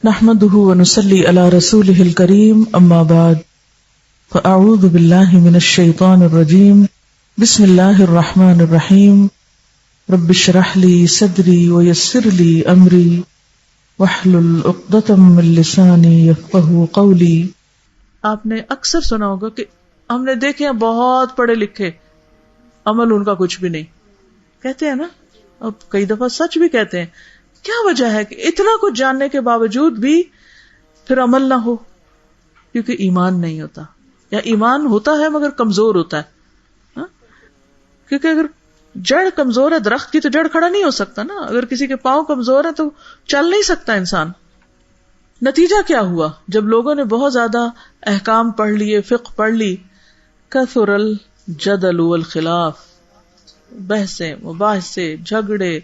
نحمده ونصلي على رسوله الكريم اما بعد فاعوذ بالله من الشيطان الرجيم بسم الله الرحمن الرحيم رب اشرح لي صدري ويسر لي امري واحلل عقدة من لساني يفقهوا قولي. آپ نے اکثر سنا ہوگا کہ ہم نے دیکھے ہیں بہت پڑھے لکھے عمل ان کا کچھ بھی نہیں، کہتے ہیں نا، اب کئی دفعہ سچ بھی کہتے ہیں. کیا وجہ ہے کہ اتنا کچھ جاننے کے باوجود بھی پھر عمل نہ ہو؟ کیونکہ ایمان نہیں ہوتا، یا ایمان ہوتا ہے مگر کمزور ہوتا ہے. کیونکہ اگر جڑ کمزور ہے درخت کی تو جڑ کھڑا نہیں ہو سکتا نا. اگر کسی کے پاؤں کمزور ہے تو چل نہیں سکتا انسان. نتیجہ کیا ہوا؟ جب لوگوں نے بہت زیادہ احکام پڑھ لیے، فقہ پڑھ لی، کثر الجدل والخلاف، بحثیں مباحثے، جھگڑے،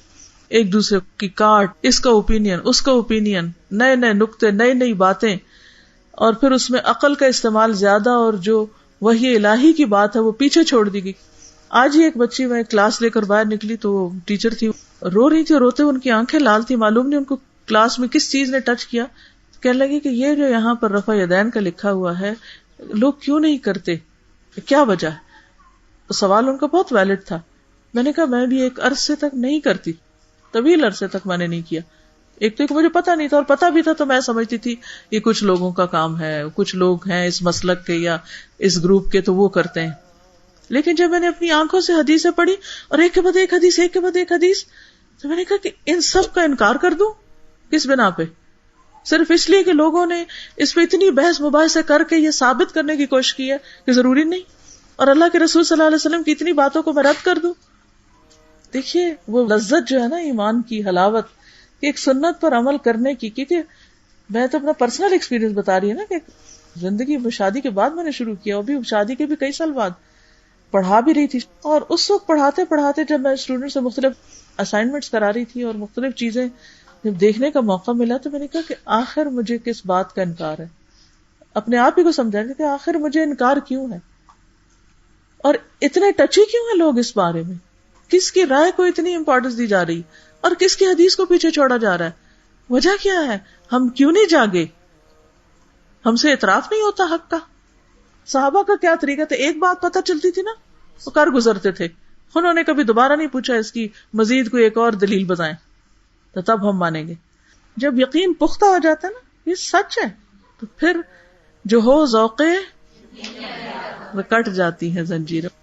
ایک دوسرے کی کاٹ، اس کا اوپینین اس کا اوپینین، نئے نئے نکتے، نئی نئی باتیں، اور پھر اس میں عقل کا استعمال زیادہ، اور جو وحی الہی کی بات ہے وہ پیچھے چھوڑ دی گئی. آج ہی ایک بچی میں کلاس لے کر باہر نکلی تو وہ ٹیچر تھی، رو رہی تھی، اور روتے ان کی آنکھیں لال تھی. معلوم نہیں ان کو کلاس میں کس چیز نے ٹچ کیا. کہنے لگی کہ یہ جو یہاں پر رفع یدین کا لکھا ہوا ہے لوگ کیوں نہیں کرتے، کیا وجہ ہے؟ سوال ان کا بہت ویلڈ تھا. میں نے کہا میں بھی ایک عرصے تک نہیں کرتی، طویل عرصے تک میں نے نہیں کیا. ایک تو مجھے پتا نہیں تھا، اور پتا بھی تھا تو میں سمجھتی تھی یہ کچھ لوگوں کا کام ہے، کچھ لوگ ہیں اس مسلک کے یا اس گروپ کے تو وہ کرتے ہیں. لیکن جب میں نے اپنی آنکھوں سے حدیثیں پڑھی، اور ایک کے بعد ایک حدیث، ایک کے بعد ایک حدیث، تو میں نے کہا کہ ان سب کا انکار کر دوں. کس بنا پہ؟ صرف اس لیے کہ لوگوں نے اس پہ اتنی بحث مباحثے کر کے یہ ثابت کرنے کی کوشش کی ہے کہ ضروری نہیں، اور اللہ کے رسول صلی اللہ علیہ وسلم کی اتنی باتوں کو میں رد کر دوں. دیکھیے وہ لذت جو ہے نا ایمان کی، حلاوت ایک سنت پر عمل کرنے کی. کیونکہ میں تو اپنا پرسنل ایکسپیرینس بتا رہی ہوں نا کہ زندگی میں شادی کے بعد میں نے شروع کیا، اور بھی شادی کے بھی کئی سال بعد پڑھا بھی رہی تھی. اور اس وقت پڑھاتے پڑھاتے جب میں اسٹوڈنٹ سے مختلف اسائنمنٹس کرا رہی تھی اور مختلف چیزیں جب دیکھنے کا موقع ملا، تو میں نے کہا کہ آخر مجھے کس بات کا انکار ہے. اپنے آپ ہی کو سمجھانے کہ آخر مجھے انکار کیوں ہے، اور اتنے ٹچی کیوں ہیں لوگ اس بارے میں، کس کی رائے کو اتنی امپورٹنس دی جا رہی اور کس کی حدیث کو پیچھے چھوڑا جا رہا ہے. وجہ کیا ہے؟ ہم کیوں نہیں جاگے؟ ہم سے اعتراف نہیں ہوتا حق کا. صحابہ کا کیا طریقہ تھا؟ ایک بات پتہ چلتی تھی نا وہ کر گزرتے تھے. انہوں نے کبھی دوبارہ نہیں پوچھا اس کی مزید کوئی ایک اور دلیل بتائیں تو تب ہم مانیں گے. جب یقین پختہ ہو جاتا ہے نا یہ سچ ہے، تو پھر جو ہو ذوقے وہ کٹ جاتی ہیں زنجیریں.